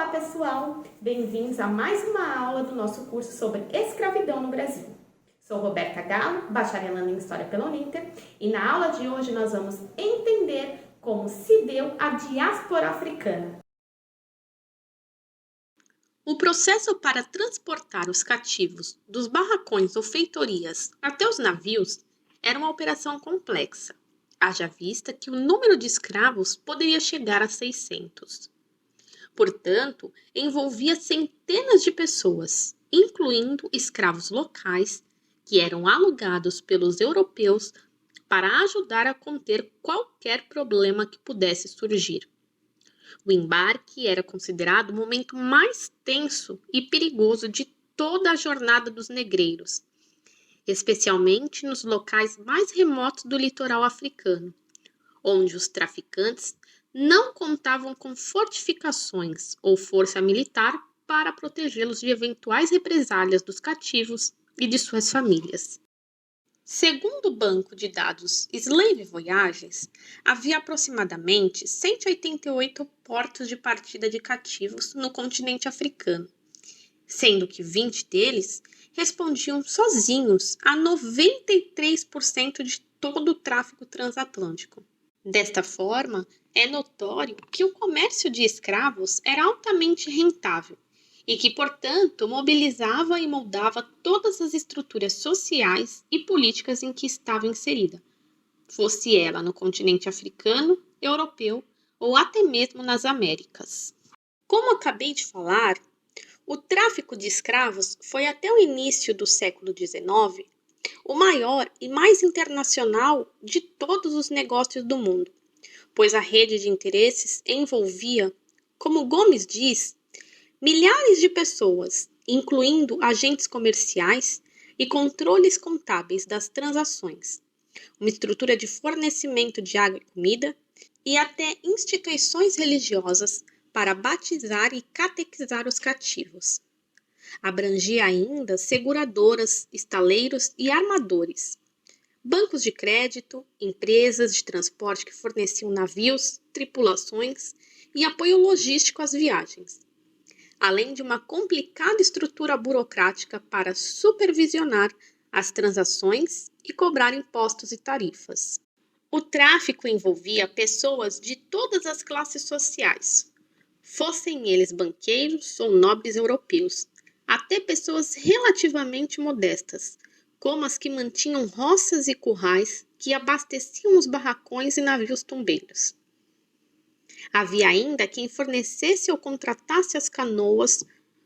Olá pessoal, bem-vindos a mais uma aula do nosso curso sobre escravidão no Brasil. Sou Roberta Galo, bacharelando em História pela Uninter, e na aula de hoje nós vamos entender como se deu a diáspora africana. O processo para transportar os cativos dos barracões ou feitorias até os navios era uma operação complexa, haja vista que o número de escravos poderia chegar a 600. Portanto, envolvia centenas de pessoas, incluindo escravos locais, que eram alugados pelos europeus para ajudar a conter qualquer problema que pudesse surgir. O embarque era considerado o momento mais tenso e perigoso de toda a jornada dos negreiros, especialmente nos locais mais remotos do litoral africano, onde os traficantes não contavam com fortificações ou força militar para protegê-los de eventuais represálias dos cativos e de suas famílias. Segundo o banco de dados Slave Voyages, havia aproximadamente 188 portos de partida de cativos no continente africano, sendo que 20 deles respondiam sozinhos a 93% de todo o tráfego transatlântico. Desta forma, é notório que o comércio de escravos era altamente rentável e que, portanto, mobilizava e moldava todas as estruturas sociais e políticas em que estava inserida, fosse ela no continente africano, europeu ou até mesmo nas Américas. Como acabei de falar, o tráfico de escravos foi até o início do século XIX o maior e mais internacional de todos os negócios do mundo, pois a rede de interesses envolvia, como Gomes diz, milhares de pessoas, incluindo agentes comerciais e controles contábeis das transações, uma estrutura de fornecimento de água e comida e até instituições religiosas para batizar e catequizar os cativos. Abrangia ainda seguradoras, estaleiros e armadores, bancos de crédito, empresas de transporte que forneciam navios, tripulações e apoio logístico às viagens, além de uma complicada estrutura burocrática para supervisionar as transações e cobrar impostos e tarifas. O tráfico envolvia pessoas de todas as classes sociais, fossem eles banqueiros ou nobres europeus, até pessoas relativamente modestas, como as que mantinham roças e currais que abasteciam os barracões e navios tombeiros. Havia ainda quem fornecesse ou contratasse as canoas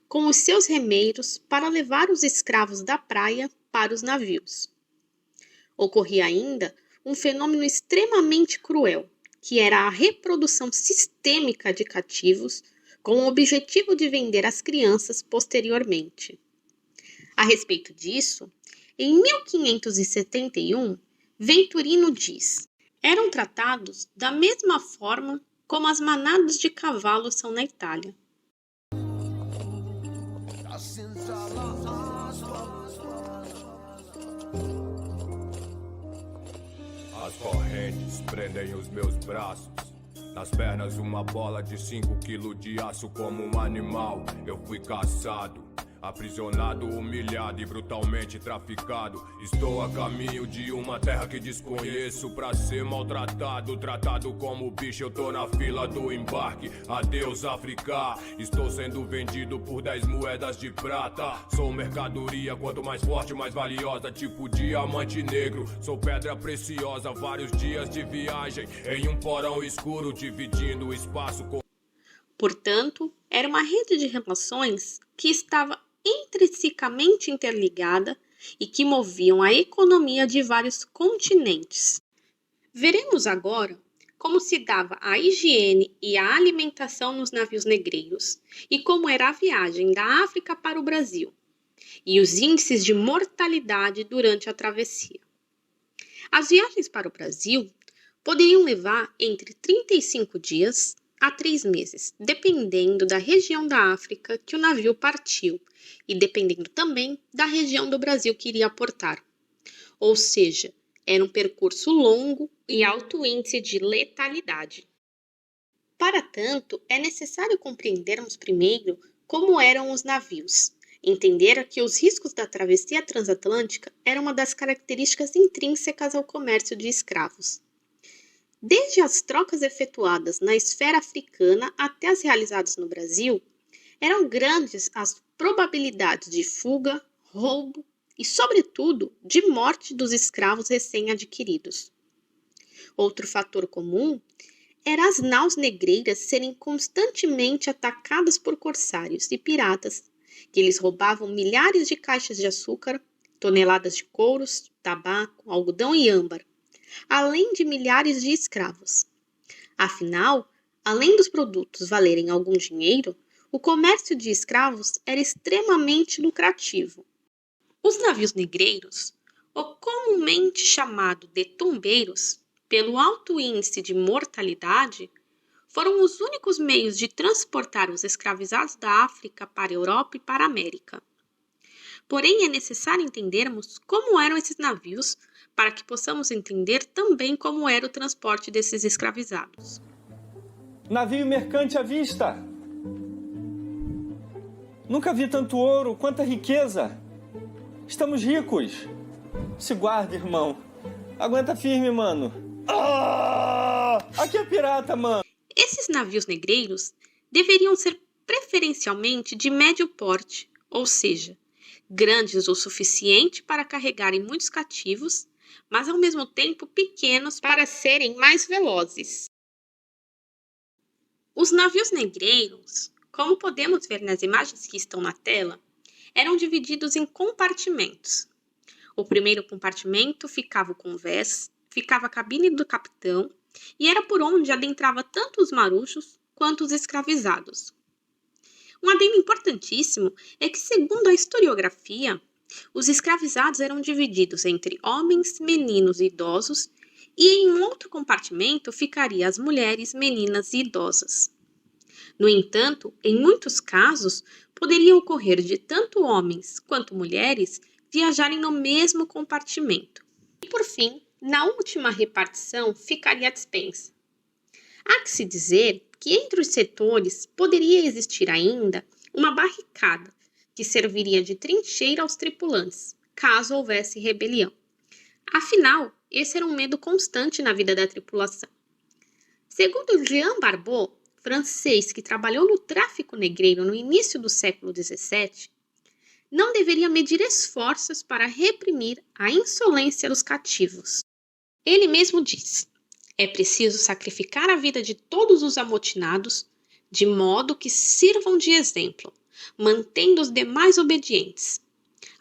com os seus remeiros para levar os escravos da praia para os navios. Ocorria ainda um fenômeno extremamente cruel, que era a reprodução sistêmica de cativos com o objetivo de vender as crianças posteriormente. A respeito disso, em 1571, Venturino diz: eram tratados da mesma forma como as manadas de cavalos são na Itália. As correntes prendem os meus braços. Nas pernas uma bola de 5 quilos de aço. Como um animal eu fui caçado, aprisionado, humilhado e brutalmente traficado. Estou a caminho de uma terra que desconheço pra ser maltratado, tratado como bicho. Eu tô na fila do embarque, adeus África. Estou sendo vendido por 10 moedas de prata. Sou mercadoria, quanto mais forte, mais valiosa, tipo diamante negro. Sou pedra preciosa, vários dias de viagem em um porão escuro, dividindo o espaço com... Portanto, era uma rede de relações que estava intrinsecamente interligada e que moviam a economia de vários continentes. Veremos agora como se dava a higiene e a alimentação nos navios negreiros e como era a viagem da África para o Brasil e os índices de mortalidade durante a travessia. As viagens para o Brasil poderiam levar entre 35 dias a 3 meses, dependendo da região da África que o navio partiu e dependendo também da região do Brasil que iria aportar. Ou seja, era um percurso longo e alto índice de letalidade. Para tanto, é necessário compreendermos primeiro como eram os navios. Entender que os riscos da travessia transatlântica eram uma das características intrínsecas ao comércio de escravos. Desde as trocas efetuadas na esfera africana até as realizadas no Brasil, eram grandes as probabilidades de fuga, roubo e, sobretudo, de morte dos escravos recém-adquiridos. Outro fator comum era as naus negreiras serem constantemente atacadas por corsários e piratas, que lhes roubavam milhares de caixas de açúcar, toneladas de couros, tabaco, algodão e âmbar, além de milhares de escravos. Afinal, além dos produtos valerem algum dinheiro, o comércio de escravos era extremamente lucrativo. Os navios negreiros, ou comumente chamado de tombeiros, pelo alto índice de mortalidade, foram os únicos meios de transportar os escravizados da África para a Europa e para a América. Porém, é necessário entendermos como eram esses navios para que possamos entender também como era o transporte desses escravizados. Navio mercante à vista! Nunca vi tanto ouro, quanta riqueza! Estamos ricos! Se guarda, irmão! Aguenta firme, mano! Aqui é pirata, mano! Esses navios negreiros deveriam ser preferencialmente de médio porte, ou seja, grandes o suficiente para carregarem muitos cativos, mas ao mesmo tempo pequenos para serem mais velozes. Os navios negreiros, como podemos ver nas imagens que estão na tela, eram divididos em compartimentos. O primeiro compartimento ficava o convés, ficava a cabine do capitão, e era por onde adentrava tanto os maruchos quanto os escravizados. Um adendo importantíssimo é que, segundo a historiografia, os escravizados eram divididos entre homens, meninos e idosos, e em um outro compartimento ficariam as mulheres, meninas e idosas. No entanto, em muitos casos, poderia ocorrer de tanto homens quanto mulheres viajarem no mesmo compartimento. E, por fim, na última repartição ficaria a despensa. Há que se dizer que entre os setores poderia existir ainda uma barricada que serviria de trincheira aos tripulantes, caso houvesse rebelião. Afinal, esse era um medo constante na vida da tripulação. Segundo Jean Barbot, francês que trabalhou no tráfico negreiro no início do século XVII, não deveria medir esforços para reprimir a insolência dos cativos. Ele mesmo diz: é preciso sacrificar a vida de todos os amotinados, de modo que sirvam de exemplo, mantendo os demais obedientes.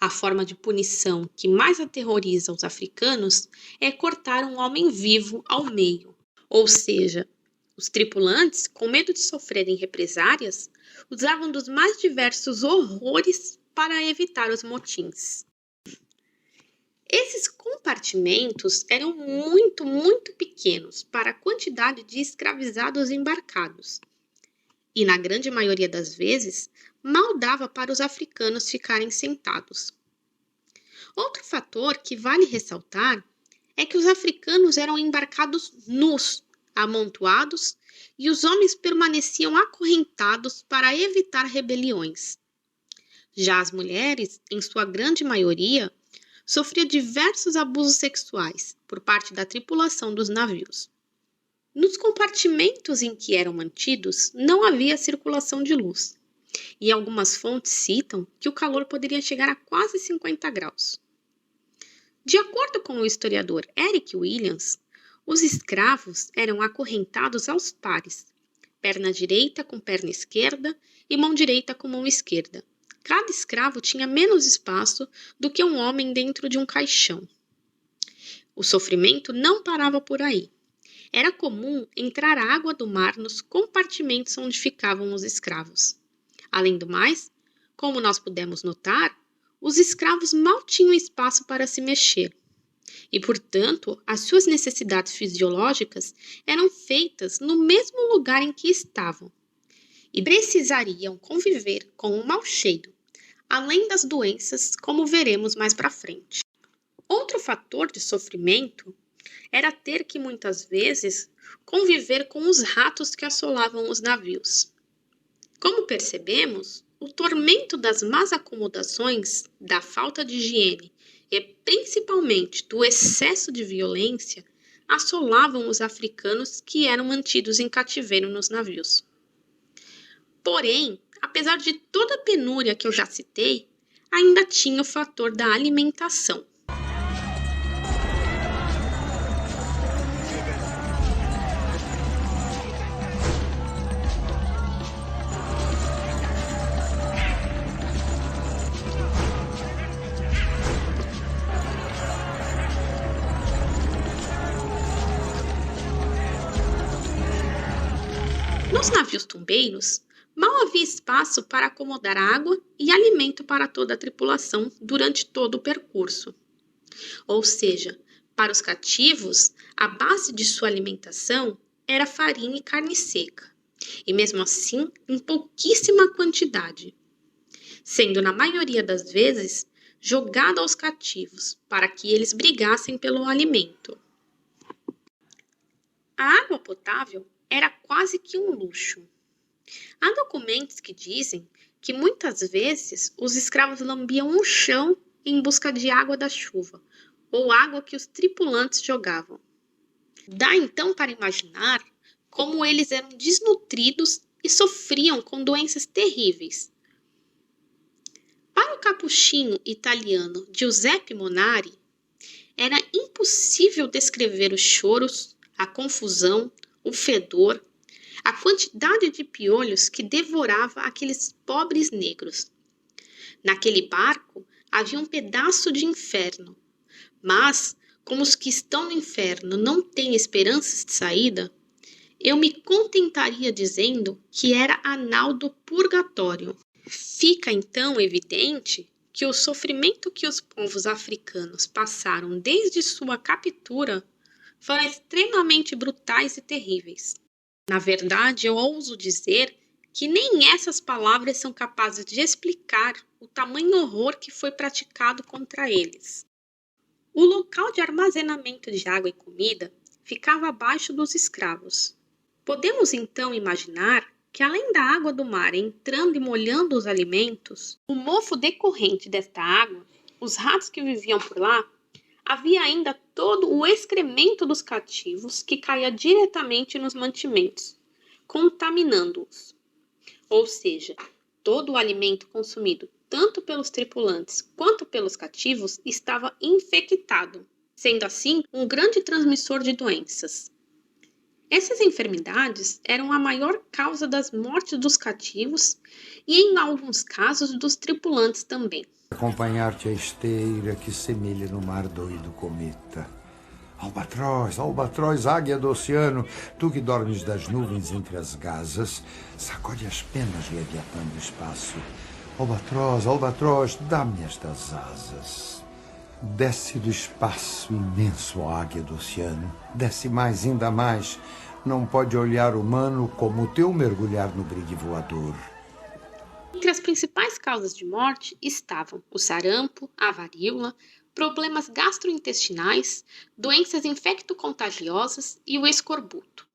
A forma de punição que mais aterroriza os africanos é cortar um homem vivo ao meio. Ou seja, os tripulantes, com medo de sofrerem represárias, usavam dos mais diversos horrores para evitar os motins. Esses compartimentos eram muito pequenos para a quantidade de escravizados embarcados. E, na grande maioria das vezes, mal dava para os africanos ficarem sentados. Outro fator que vale ressaltar é que os africanos eram embarcados nus, amontoados, e os homens permaneciam acorrentados para evitar rebeliões. Já as mulheres, em sua grande maioria, sofriam diversos abusos sexuais por parte da tripulação dos navios. Nos compartimentos em que eram mantidos, não havia circulação de luz, e algumas fontes citam que o calor poderia chegar a quase 50 graus. De acordo com o historiador Eric Williams, os escravos eram acorrentados aos pares, perna direita com perna esquerda e mão direita com mão esquerda. Cada escravo tinha menos espaço do que um homem dentro de um caixão. O sofrimento não parava por aí. Era comum entrar a água do mar nos compartimentos onde ficavam os escravos. Além do mais, como nós pudemos notar, os escravos mal tinham espaço para se mexer. E, portanto, as suas necessidades fisiológicas eram feitas no mesmo lugar em que estavam. E precisariam conviver com o mau cheiro, além das doenças, como veremos mais para frente. Outro fator de sofrimento era ter que, muitas vezes, conviver com os ratos que assolavam os navios. Como percebemos, o tormento das más acomodações, da falta de higiene e principalmente do excesso de violência assolavam os africanos que eram mantidos em cativeiro nos navios. Porém, apesar de toda a penúria que eu já citei, ainda tinha o fator da alimentação. Nos navios tumbeiros, mal havia espaço para acomodar água e alimento para toda a tripulação durante todo o percurso. Ou seja, para os cativos, a base de sua alimentação era farinha e carne seca, e mesmo assim em pouquíssima quantidade, sendo na maioria das vezes jogada aos cativos para que eles brigassem pelo alimento. A água potável era quase que um luxo. Há documentos que dizem que muitas vezes os escravos lambiam o chão em busca de água da chuva, ou água que os tripulantes jogavam. Dá então para imaginar como eles eram desnutridos e sofriam com doenças terríveis. Para o capuchinho italiano Giuseppe Monari, era impossível descrever os choros, a confusão, o fedor, a quantidade de piolhos que devorava aqueles pobres negros. Naquele barco havia um pedaço de inferno, mas, como os que estão no inferno não têm esperanças de saída, eu me contentaria dizendo que era anal do purgatório. Fica então evidente que o sofrimento que os povos africanos passaram desde sua captura foram extremamente brutais e terríveis. Na verdade, eu ouso dizer que nem essas palavras são capazes de explicar o tamanho horror que foi praticado contra eles. O local de armazenamento de água e comida ficava abaixo dos escravos. Podemos então imaginar que, além da água do mar entrando e molhando os alimentos, o mofo decorrente desta água, os ratos que viviam por lá, havia ainda todo o excremento dos cativos que caía diretamente nos mantimentos, contaminando-os. Ou seja, todo o alimento consumido tanto pelos tripulantes quanto pelos cativos estava infectado, sendo assim um grande transmissor de doenças. Essas enfermidades eram a maior causa das mortes dos cativos e, em alguns casos, dos tripulantes também. Acompanhar-te a esteira que semelha no mar doido cometa. Albatroz, albatroz, águia do oceano, tu que dormes das nuvens entre as gazas, sacode as penas, leviatã do espaço. Albatroz, albatroz, dá-me estas asas. Desce do espaço imenso, ó águia do oceano, desce mais, ainda mais. Não pode olhar humano como o teu mergulhar no brigue voador. Entre as principais causas de morte estavam o sarampo, a varíola, problemas gastrointestinais, doenças infecto-contagiosas e o escorbuto.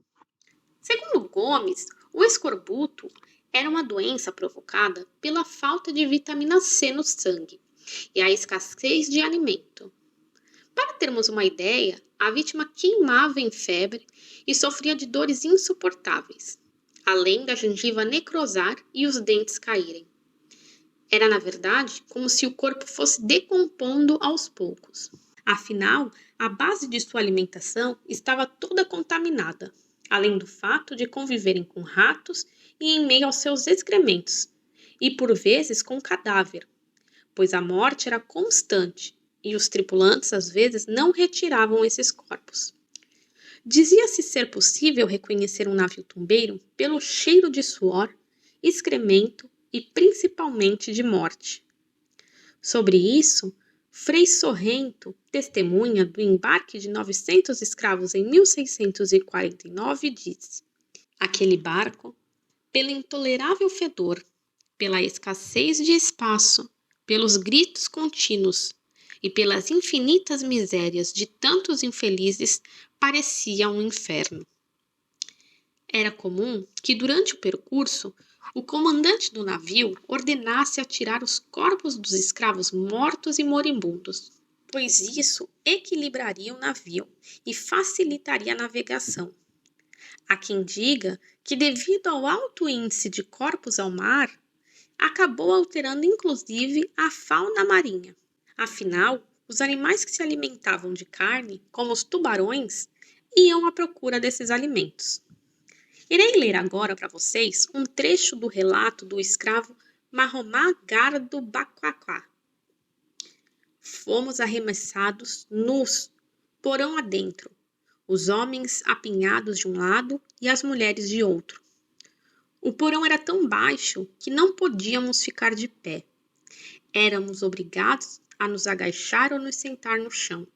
Segundo Gomes, o escorbuto era uma doença provocada pela falta de vitamina C no sangue e a escassez de alimento. Para termos uma ideia, a vítima queimava em febre e sofria de dores insuportáveis, além da gengiva necrosar e os dentes caírem. Era, na verdade, como se o corpo fosse decompondo aos poucos. Afinal, a base de sua alimentação estava toda contaminada, além do fato de conviverem com ratos e em meio aos seus excrementos, e por vezes com cadáver, pois a morte era constante e os tripulantes às vezes não retiravam esses corpos. Dizia-se ser possível reconhecer um navio tumbeiro pelo cheiro de suor, excremento e principalmente de morte. Sobre isso, Frei Sorrento, testemunha do embarque de 900 escravos em 1649, disse: aquele barco, pelo intolerável fedor, pela escassez de espaço, pelos gritos contínuos e pelas infinitas misérias de tantos infelizes, parecia um inferno. Era comum que, durante o percurso, o comandante do navio ordenasse atirar os corpos dos escravos mortos e moribundos, pois isso equilibraria o navio e facilitaria a navegação. Há quem diga que, devido ao alto índice de corpos ao mar, acabou alterando inclusive a fauna marinha. Afinal, os animais que se alimentavam de carne, como os tubarões, iam à procura desses alimentos. Irei ler agora para vocês um trecho do relato do escravo Mahomá Gardo Baquaquá. Fomos arremessados nus, porão adentro, os homens apinhados de um lado e as mulheres de outro. O porão era tão baixo que não podíamos ficar de pé. Éramos obrigados a nos agachar ou nos sentar no chão.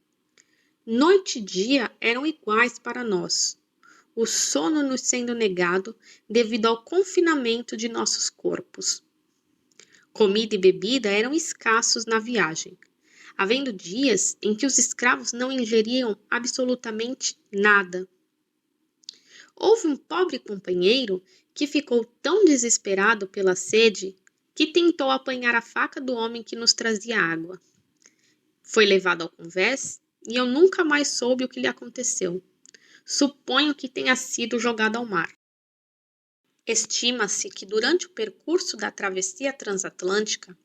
Noite e dia eram iguais para nós, o sono nos sendo negado devido ao confinamento de nossos corpos. Comida e bebida eram escassos na viagem, havendo dias em que os escravos não ingeriam absolutamente nada. Houve um pobre companheiro que ficou tão desesperado pela sede que tentou apanhar a faca do homem que nos trazia água. Foi levado ao convés e eu nunca mais soube o que lhe aconteceu. Suponho que tenha sido jogado ao mar. Estima-se que durante o percurso da travessia transatlântica,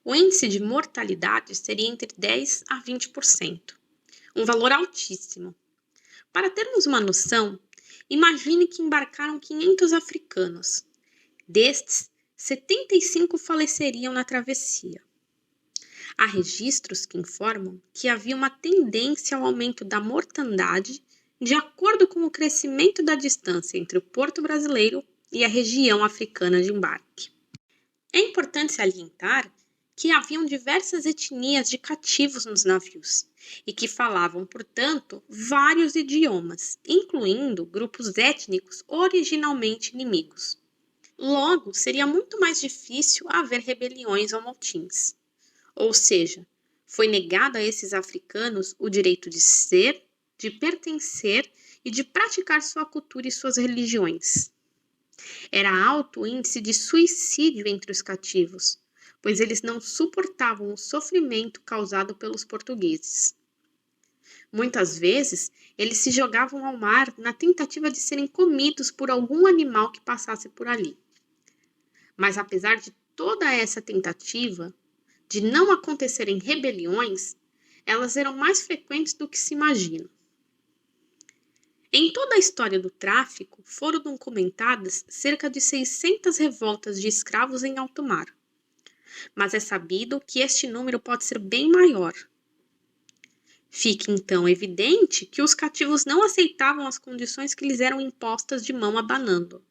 o índice de mortalidade seria entre 10% a 20%, um valor altíssimo. Para termos uma noção, imagine que embarcaram 500 africanos. Destes, 75 faleceriam na travessia. Há registros que informam que havia uma tendência ao aumento da mortandade de acordo com o crescimento da distância entre o porto brasileiro e a região africana de embarque. É importante salientar que haviam diversas etnias de cativos nos navios e que falavam, portanto, vários idiomas, incluindo grupos étnicos originalmente inimigos. Logo, seria muito mais difícil haver rebeliões ou motins. Ou seja, foi negado a esses africanos o direito de ser, de pertencer e de praticar sua cultura e suas religiões. Era alto o índice de suicídio entre os cativos, pois eles não suportavam o sofrimento causado pelos portugueses. Muitas vezes, eles se jogavam ao mar na tentativa de serem comidos por algum animal que passasse por ali. Mas apesar de toda essa tentativa de não acontecerem rebeliões, elas eram mais frequentes do que se imagina. Em toda a história do tráfico, foram documentadas cerca de 600 revoltas de escravos em alto mar. Mas é sabido que este número pode ser bem maior. Fica então evidente que os cativos não aceitavam as condições que lhes eram impostas de mão abanando.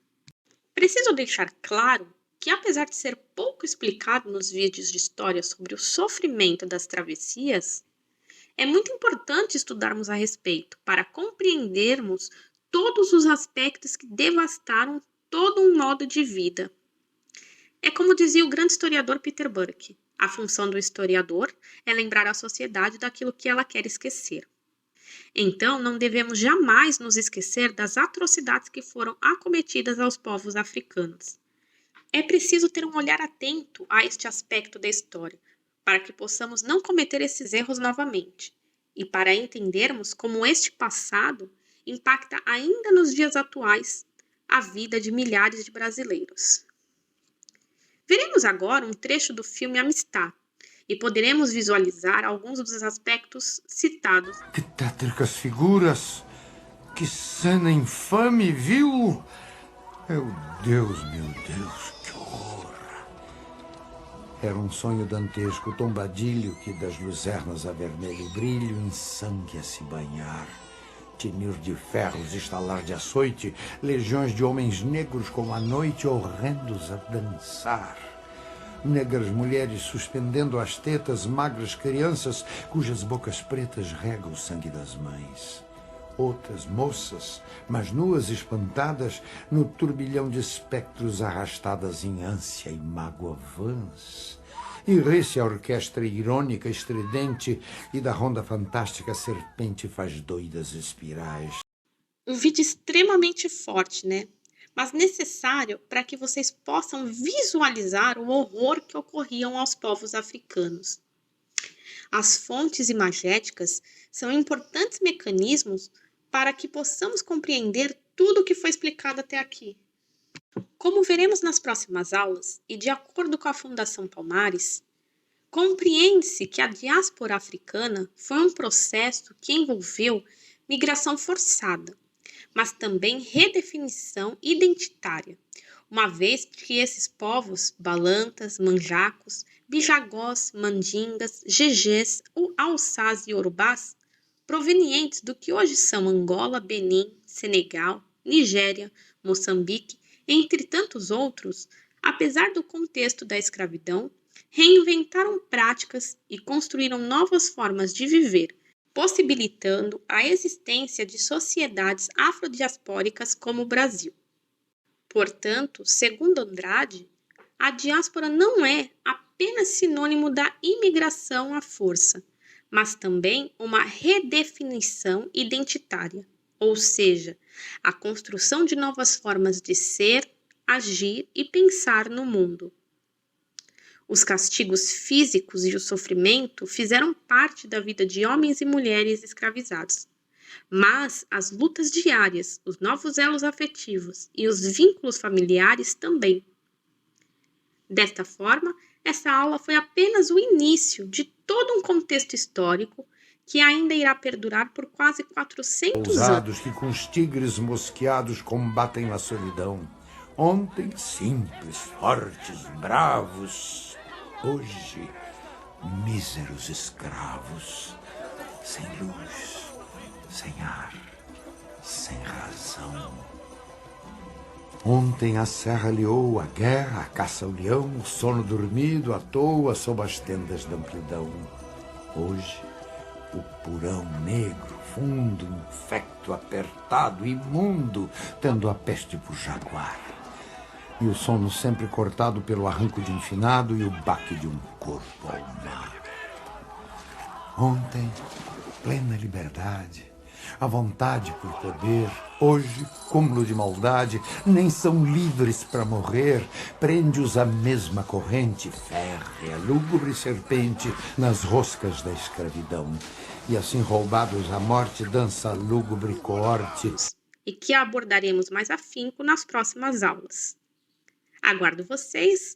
Preciso deixar claro que, apesar de ser pouco explicado nos vídeos de história sobre o sofrimento das travessias, é muito importante estudarmos a respeito para compreendermos todos os aspectos que devastaram todo um modo de vida. É como dizia o grande historiador Peter Burke, a função do historiador é lembrar a sociedade daquilo que ela quer esquecer. Então, não devemos jamais nos esquecer das atrocidades que foram acometidas aos povos africanos. É preciso ter um olhar atento a este aspecto da história, para que possamos não cometer esses erros novamente, e para entendermos como este passado impacta ainda nos dias atuais a vida de milhares de brasileiros. Veremos agora um trecho do filme Amistad e poderemos visualizar alguns dos aspectos citados. Que tétricas figuras! Que cena infame, viu? Meu Deus, que horror! Era um sonho dantesco, tombadilho que das luzernas a vermelho brilho em sangue a se banhar. Tinir de ferros, estalar de açoite, legiões de homens negros como a noite horrendos a dançar. Negras mulheres suspendendo as tetas, magras crianças cujas bocas pretas regam o sangue das mães. Outras moças, mas nuas e espantadas, no turbilhão de espectros arrastadas em ânsia e mágoa vãs. E ri-se a orquestra irônica, estridente, e da ronda fantástica a serpente faz doidas espirais. Um vídeo extremamente forte, né? mas necessário para que vocês possam visualizar o horror que ocorriam aos povos africanos. As fontes imagéticas são importantes mecanismos para que possamos compreender tudo o que foi explicado até aqui. Como veremos nas próximas aulas, e de acordo com a Fundação Palmares, compreende-se que a diáspora africana foi um processo que envolveu migração forçada, mas também redefinição identitária, uma vez que esses povos, balantas, manjacos, bijagós, mandingas, gegés, alçás e yorubás, provenientes do que hoje são Angola, Benin, Senegal, Nigéria, Moçambique, entre tantos outros, apesar do contexto da escravidão, reinventaram práticas e construíram novas formas de viver, possibilitando a existência de sociedades afrodiaspóricas como o Brasil. Portanto, segundo Andrade, a diáspora não é apenas sinônimo da imigração à força, mas também uma redefinição identitária, ou seja, a construção de novas formas de ser, agir e pensar no mundo. Os castigos físicos e o sofrimento fizeram parte da vida de homens e mulheres escravizados. Mas as lutas diárias, os novos elos afetivos e os vínculos familiares também. Desta forma, essa aula foi apenas o início de todo um contexto histórico que ainda irá perdurar por quase 400 anos. Ousados que com os tigres mosqueados combatem a solidão. Ontem, simples, fortes, bravos. Hoje, míseros escravos, sem luz, sem ar, sem razão. Ontem a serra liou a guerra, a caça ao leão, o sono dormido à toa sob as tendas da amplidão. Hoje, o porão negro, fundo, infecto, apertado, imundo, tendo a peste por jaguar. E o sono sempre cortado pelo arranco de um finado e o baque de um corpo ao mar. Ontem, plena liberdade, a vontade por poder. Hoje, cúmulo de maldade, nem são livres para morrer. Prende-os a mesma corrente férrea, lúgubre serpente nas roscas da escravidão. E assim roubados à morte, dança lúgubre coorte. E que abordaremos mais afinco nas próximas aulas. Aguardo vocês